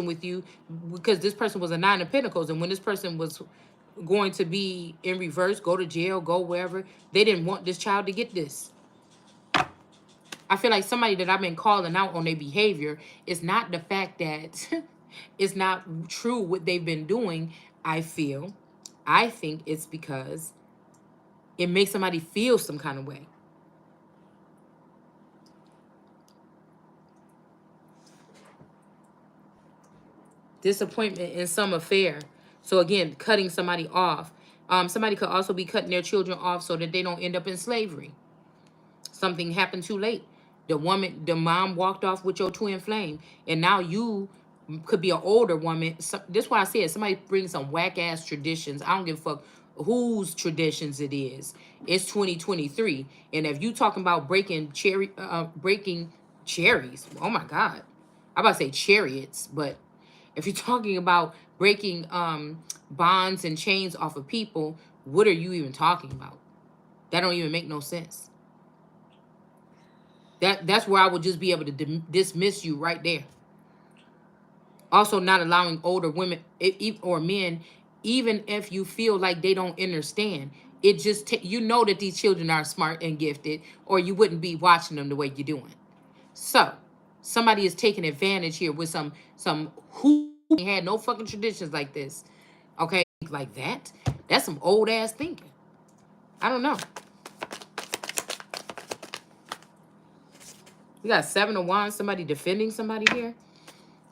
with you, because this person was a Nine of Pentacles, and when this person was going to be in reverse, go to jail, go wherever, they didn't want this child to get this. I feel like somebody that I've been calling out on their behavior is not the fact that it's not true what they've been doing. I think it's because it makes somebody feel some kind of way. Disappointment in some affair. So again, cutting somebody off. Somebody could also be cutting their children off so that they don't end up in slavery. Something happened too late. The mom walked off with your twin flame, and now you could be an older woman. This is why I said somebody brings some whack ass traditions. I don't give a fuck whose traditions it is. It's 2023, and if you talking about breaking cherries, oh my God, I'm about to say chariots, but if you're talking about breaking bonds and chains off of people, what are you even talking about? That don't even make no sense. That's where I would just be able to dismiss you right there. Also, not allowing older women or men, even if you feel like they don't understand, it just you know that these children are smart and gifted, or you wouldn't be watching them the way you're doing. So somebody is taking advantage here with some who had no fucking traditions like this. Okay, like that. That's some old ass thinking. I don't know. We got 7 of Wands, somebody defending somebody here.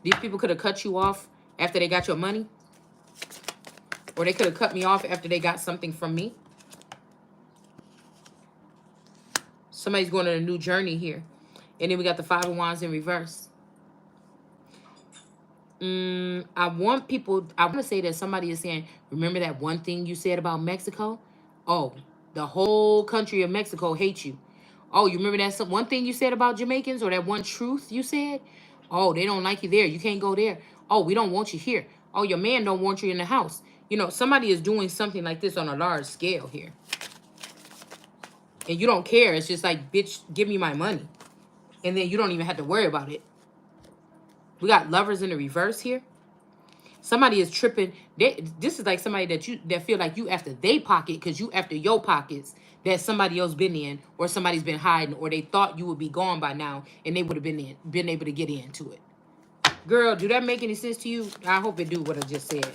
These people could have cut you off after they got your money. Or they could have cut me off after they got something from me. Somebody's going on a new journey here. And then we got the 5 of Wands in reverse. I want to say that somebody is saying, remember that one thing you said about Mexico? Oh, the whole country of Mexico hates you. Oh, you remember that one thing you said about Jamaicans, or that one truth you said? Oh, they don't like you there. You can't go there. Oh, we don't want you here. Oh, your man don't want you in the house. You know, somebody is doing something like this on a large scale here. And you don't care. It's just like, bitch, give me my money. And then you don't even have to worry about it. We got Lovers in the reverse here. Somebody is tripping. This is like somebody that feel like you after they pocket because you after your pockets that somebody else been in, or somebody's been hiding, or they thought you would be gone by now and they would have been able to get into it. Girl, do that make any sense to you? I hope it do what I just said.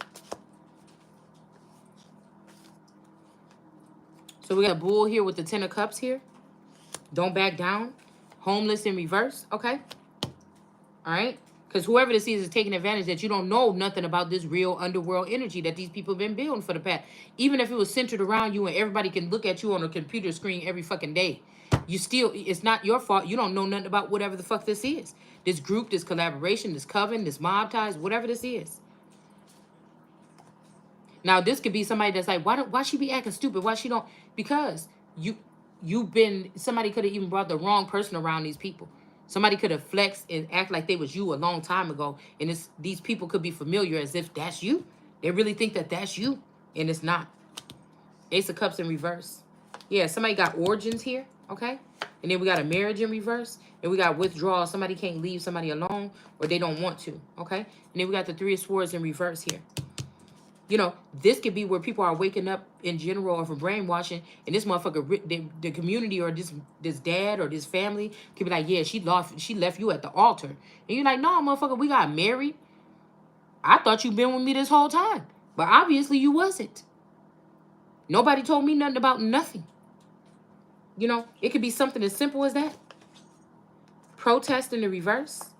So we got a Bull here with the 10 of Cups here. Don't back down. Homeless in reverse. Okay. All right. Because whoever this is taking advantage that you don't know nothing about this real underworld energy that these people have been building for the past. Even if it was centered around you and everybody can look at you on a computer screen every fucking day, you still, it's not your fault. You don't know nothing about whatever the fuck this is. This group, this collaboration, this coven, this mob ties, whatever this is. Now, this could be somebody that's like, why she be acting stupid? Why she don't? Because somebody could have even brought the wrong person around these people. Somebody could have flexed and act like they was you a long time ago. And these people could be familiar as if that's you. They really think that that's you. And it's not. Ace of Cups in reverse. Yeah, somebody got origins here. Okay. And then we got a marriage in reverse. And we got withdrawal. Somebody can't leave somebody alone, or they don't want to. Okay. And then we got the 3 of Swords in reverse here. You know, this could be where people are waking up in general or for brainwashing, and this motherfucker, the community or this dad or this family could be like, yeah, she left you at the altar. And you're like, no, motherfucker, we got married. I thought you been with me this whole time. But obviously you wasn't. Nobody told me nothing about nothing. You know, it could be something as simple as that. Protest in the reverse.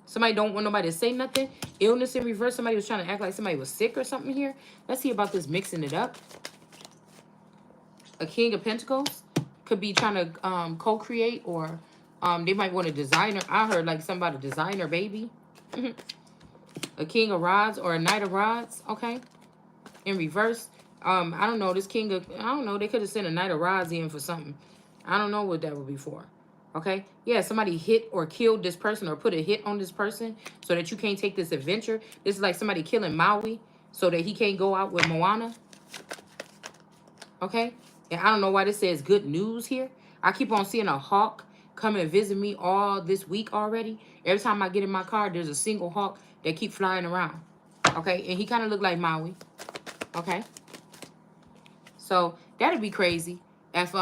Somebody don't want nobody to say nothing. Illness in reverse. Somebody was trying to act like somebody was sick or something here. Let's see about this mixing it up. A King of Pentacles could be trying to co-create, or they might want a designer. I heard like something about a designer baby. A King of Rods or a Knight of Rods. Okay. In reverse. I don't know. I don't know. They could have sent a Knight of Rods in for something. I don't know what that would be for. Okay. Yeah, somebody hit or killed this person or put a hit on this person so that you can't take this adventure. This is like somebody killing Maui so that he can't go out with Moana. Okay. And I don't know why this says good news here. I keep on seeing a hawk come and visit me all this week already. Every time I get in my car, there's a single hawk that keep flying around. Okay. And he kind of looked like Maui. Okay. So that'd be crazy if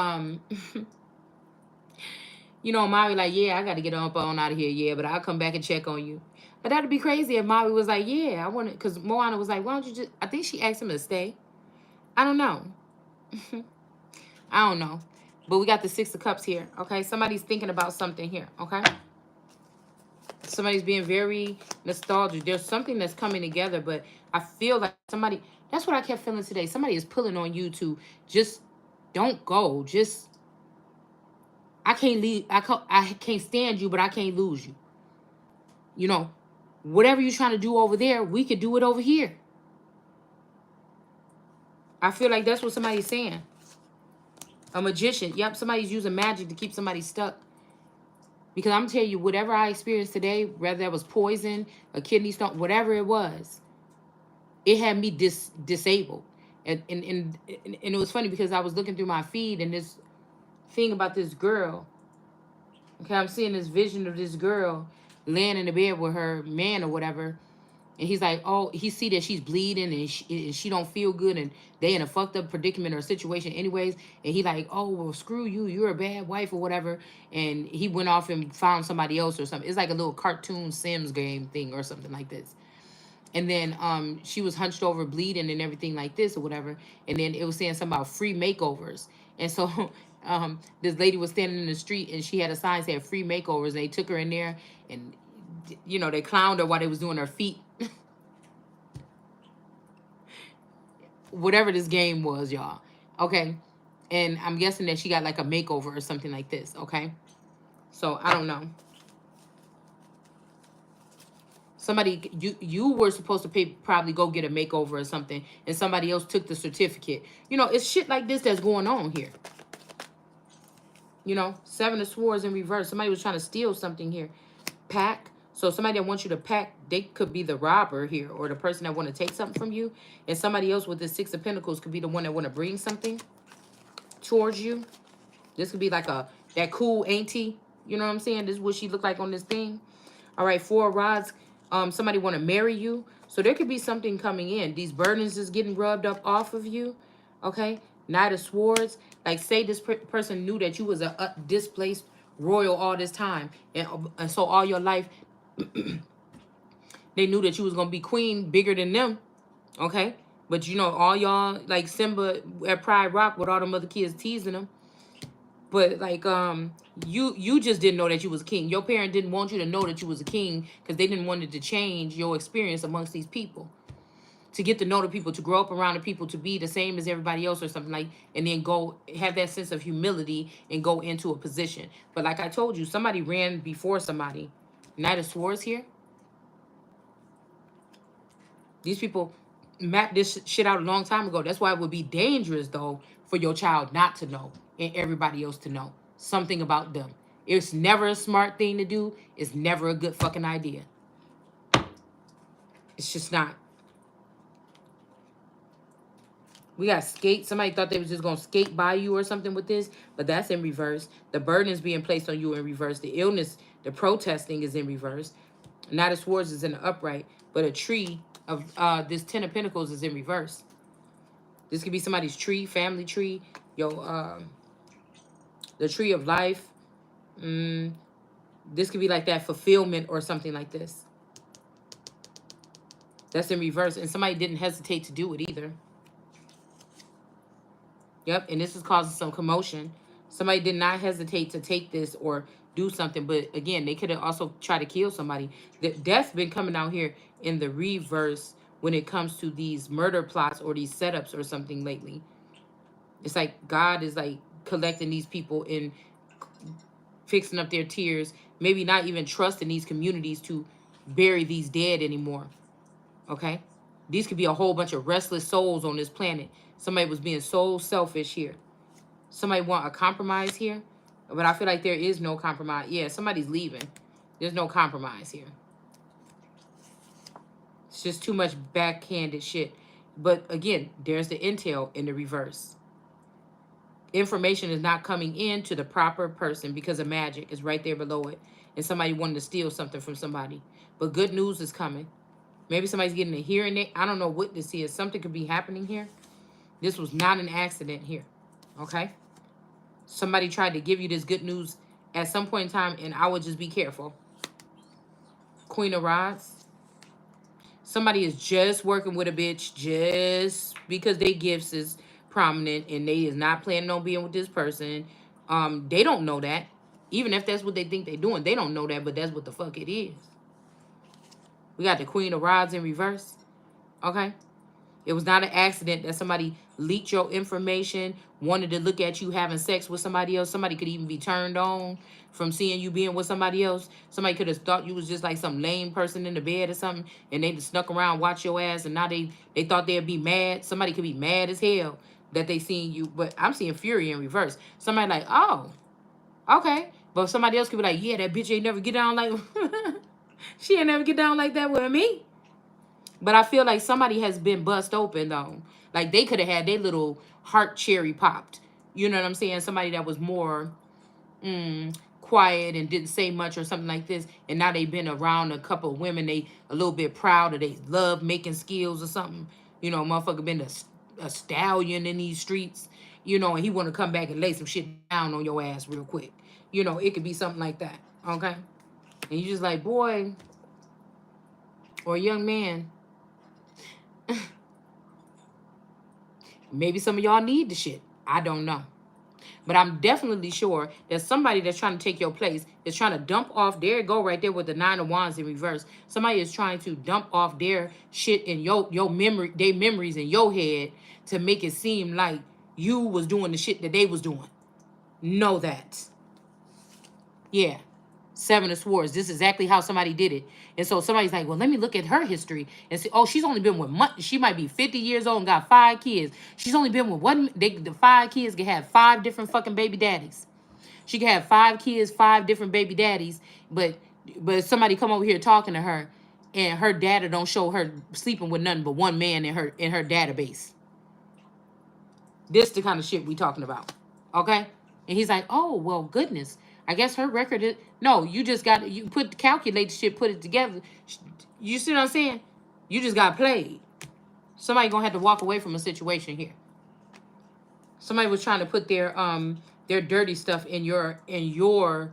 you know, Maui like, yeah, I got to get up on out of here, yeah, but I'll come back and check on you. But that'd be crazy if Maui was like, yeah, I want to, because Moana was like, why don't you just, I think she asked him to stay. I don't know. I don't know. But we got the 6 of Cups here, okay? Somebody's thinking about something here, okay? Somebody's being very nostalgic. There's something that's coming together, but I feel like somebody, that's what I kept feeling today. Somebody is pulling on you to just don't go. Just, I can't leave. I can't stand you, but I can't lose you. You know, whatever you're trying to do over there, we could do it over here. I feel like that's what somebody's saying. A magician. Yep, somebody's using magic to keep somebody stuck. Because I'm telling you, whatever I experienced today, whether that was poison, a kidney stone, whatever it was, it had me disabled. And it was funny because I was looking through my feed and this thing about this girl. Okay, I'm seeing this vision of this girl laying in the bed with her man or whatever. And he's like, oh, he see that she's bleeding and she don't feel good and they in a fucked up predicament or situation anyways. And he like, oh, well, screw you. You're a bad wife or whatever. And he went off and found somebody else or something. It's like a little cartoon Sims game thing or something like this. And then she was hunched over bleeding and everything like this or whatever. And then it was saying something about free makeovers. And so This lady was standing in the street and she had a sign that said free makeovers. And they took her in there and, you know, they clowned her while they was doing her feet. Whatever this game was, y'all. Okay. And I'm guessing that she got like a makeover or something like this. Okay. So I don't know. Somebody, you were supposed to pay, probably go get a makeover or something, and somebody else took the certificate. You know, it's shit like this that's going on here. You know, Seven of Swords in reverse. Somebody was trying to steal something here. Pack. So somebody that wants you to pack, they could be the robber here, or the person that want to take something from you. And somebody else with the Six of Pentacles could be the one that want to bring something towards you. This could be like that cool auntie. You know what I'm saying? This is what she looked like on this thing. All right, Four of Rods. Somebody want to marry you. So there could be something coming in. These burdens is getting rubbed up off of you. Okay. Knight of Swords. Like, say this person knew that you was a displaced royal all this time. And so all your life, they knew that you was going to be queen bigger than them. Okay. But, you know, all y'all, like Simba at Pride Rock with all them other kids teasing them. But like you just didn't know that you was a king. Your parent didn't want you to know that you was a king because they didn't want it to change your experience amongst these people. To get to know the people, to grow up around the people, to be the same as everybody else or something like, and then go have that sense of humility and go into a position. But like I told you, somebody ran before somebody. Knight of Swords here. These people mapped this shit out a long time ago. That's why it would be dangerous, though, for your child not to know and everybody else to know something about them. It's never a smart thing to do. It's never a good fucking idea. It's just not. We got skate. Somebody thought they was just going to skate by you or something with this, but that's in reverse. The burden is being placed on you in reverse. The illness, the protesting is in reverse. Knight of Swords is in the upright, but a tree of this Ten of Pentacles is in reverse. This could be somebody's tree, family tree, the tree of life. This could be like that fulfillment or something like this. That's in reverse, and somebody didn't hesitate to do it either. Yep, and this is causing some commotion. Somebody did not hesitate to take this or do something, but again, they could have also tried to kill somebody. The death's been coming out here in the reverse when it comes to these murder plots or these setups or something lately. It's like God is like collecting these people and fixing up their tears, maybe not even trusting these communities to bury these dead anymore. Okay? These could be a whole bunch of restless souls on this planet. Somebody was being so selfish here. Somebody want a compromise here. But I feel like there is no compromise. Yeah, somebody's leaving. There's no compromise here. It's just too much backhanded shit. But again, there's the intel in the reverse. Information is not coming in to the proper person because of magic. It's right there below it. And somebody wanted to steal something from somebody. But good news is coming. Maybe somebody's getting a hearing aid. I don't know what this is. Something could be happening here. This was not an accident here. Okay? Somebody tried to give you this good news at some point in time, and I would just be careful. Queen of Rods. Somebody is just working with a bitch just because their gifts is prominent and they is not planning on being with this person. They don't know that. Even if that's what they think they're doing, they don't know that, but that's what the fuck it is. We got the Queen of Rods in reverse. Okay? It was not an accident that somebody leaked your information, wanted to look at you having sex with somebody else. Somebody could even be turned on from seeing you being with somebody else. Somebody could have thought you was just like some lame person in the bed or something, and they just snuck around, watch your ass, and now they thought they'd be mad. Somebody could be mad as hell that they seen you, but I'm seeing fury in reverse. Somebody like, oh, okay. But somebody else could be like, yeah, that bitch ain't never get down like... She ain't never get down like that with me. But I feel like somebody has been bust open, though. Like, they could have had their little heart cherry popped. You know what I'm saying? Somebody that was more quiet and didn't say much or something like this. And now they've been around a couple of women. They a little bit proud or they love making skills or something. You know, motherfucker been a stallion in these streets. You know, and he want to come back and lay some shit down on your ass real quick. You know, it could be something like that. Okay? And you just like, boy, or young man, maybe some of y'all need the shit. I don't know. But I'm definitely sure that somebody that's trying to take your place is trying to dump off. There you go, right there with the 9 of Wands in reverse. Somebody is trying to dump off their shit in your memory, their memories in your head to make it seem like you was doing the shit that they was doing. Know that. Yeah. 7 of Swords. This is exactly how somebody did it. And so somebody's like, well, let me look at her history and see, oh, she's only been with she might be 50 years old and got 5 kids. She's only been with one. The 5 kids can have 5 different fucking baby daddies. She can have 5 kids, 5 different baby daddies. But somebody come over here talking to her and her data don't show her sleeping with nothing but one man in her database. This the kind of shit we talking about. Okay? And he's like, oh, well, goodness. I guess her record is... No, you just got... You calculate the shit, put it together. You see what I'm saying? You just got played. Somebody gonna have to walk away from a situation here. Somebody was trying to put their dirty stuff in your...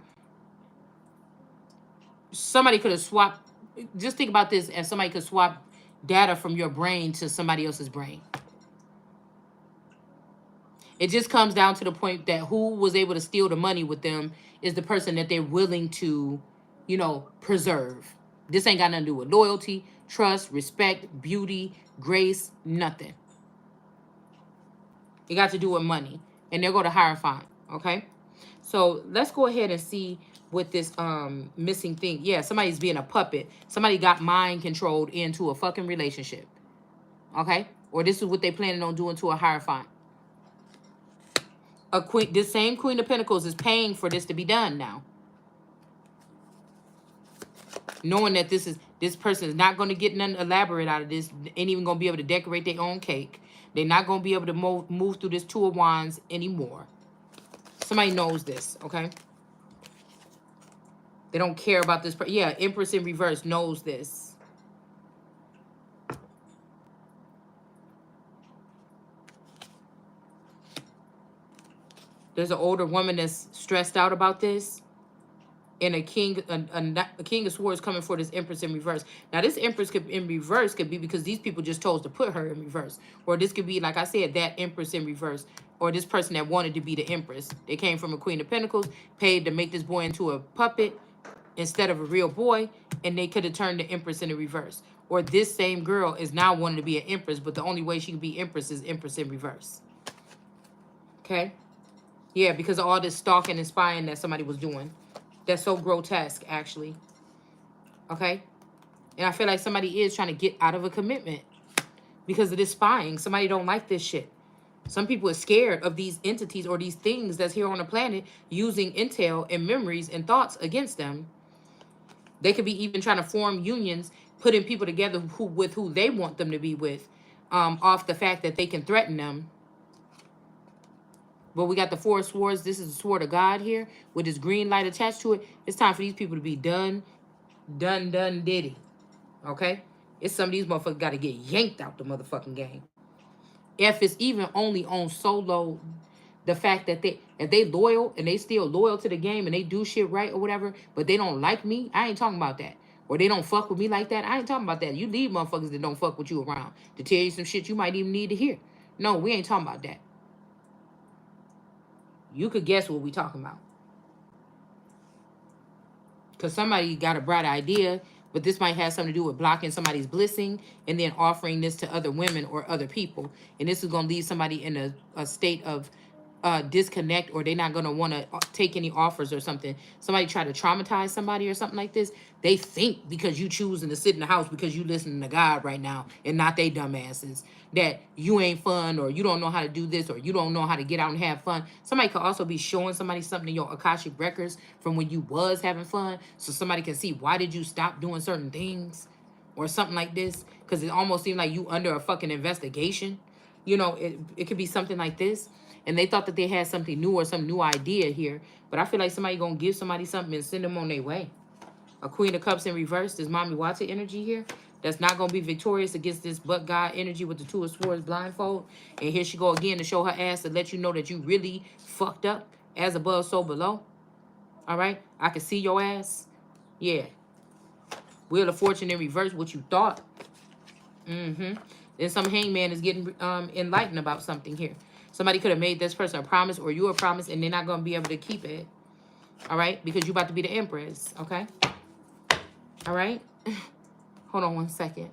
Somebody could have swapped... Just think about this as somebody could swap data from your brain to somebody else's brain. It just comes down to the point that who was able to steal the money with them is the person that they're willing to, you know, preserve. This ain't got nothing to do with loyalty, trust, respect, beauty, grace, nothing. It got to do with money. And they're going to Hierophant, okay? So let's go ahead and see what this missing thing. Yeah, somebody's being a puppet. Somebody got mind controlled into a fucking relationship, okay? Or this is what they planning on doing to a Hierophant. This same Queen of Pentacles is paying for this to be done now. Knowing that this person is not going to get nothing elaborate out of this. Ain't even going to be able to decorate their own cake. They're not going to be able to move through this 2 of Wands anymore. Somebody knows this, okay? They don't care about this. Yeah, Empress in reverse knows this. There's an older woman that's stressed out about this. And a king of swords coming for this Empress in reverse. Now, this Empress in reverse could be because these people just chose to put her in reverse. Or this could be, like I said, that Empress in reverse. Or this person that wanted to be the Empress. They came from a Queen of Pentacles, paid to make this boy into a puppet instead of a real boy. And they could have turned the Empress into reverse. Or this same girl is now wanting to be an Empress, but the only way she can be Empress is Empress in reverse. Okay? Yeah, because of all this stalking and spying that somebody was doing. That's so grotesque, actually. Okay? And I feel like somebody is trying to get out of a commitment because of this spying. Somebody don't like this shit. Some people are scared of these entities or these things that's here on the planet using intel and memories and thoughts against them. They could be even trying to form unions, putting people together with who they want them to be with, off the fact that they can threaten them. But we got the 4 of Swords. This is the Sword of God here with this green light attached to it. It's time for these people to be done, diddy. Okay? It's some of these motherfuckers got to get yanked out the motherfucking game. If it's even only on solo, the fact that if they loyal and they still loyal to the game and they do shit right or whatever, but they don't like me, I ain't talking about that. Or they don't fuck with me like that, I ain't talking about that. You leave motherfuckers that don't fuck with you around to tell you some shit you might even need to hear. No, we ain't talking about that. You could guess what we talking about. Because somebody got a bright idea, but this might have something to do with blocking somebody's blessing and then offering this to other women or other people. And this is going to leave somebody in a state of disconnect, or they're not going to want to take any offers or something. Somebody try to traumatize somebody or something like this. They think because you choosing to sit in the house because you listening to God right now and not they dumbasses, that you ain't fun or you don't know how to do this or you don't know how to get out and have fun. Somebody could also be showing somebody something in your Akashic records from when you was having fun, so somebody can see why did you stop doing certain things or something like this, because it almost seemed like you under a fucking investigation. You know, it could be something like this. And they thought that they had something new or some new idea here. But I feel like somebody going to give somebody something and send them on their way. A Queen of Cups in reverse. This Mommy Wata energy here. That's not going to be victorious against this but God energy with the 2 of Swords blindfold. And here she go again to show her ass to let you know that you really fucked up. As above, so below. All right? I can see your ass. Yeah. Wheel of Fortune in reverse. What you thought. Then some hangman is getting enlightened about something here. Somebody could have made this person a promise or you a promise and they're not going to be able to keep it. All right? Because you about to be the Empress. Okay? All right? Hold on one second.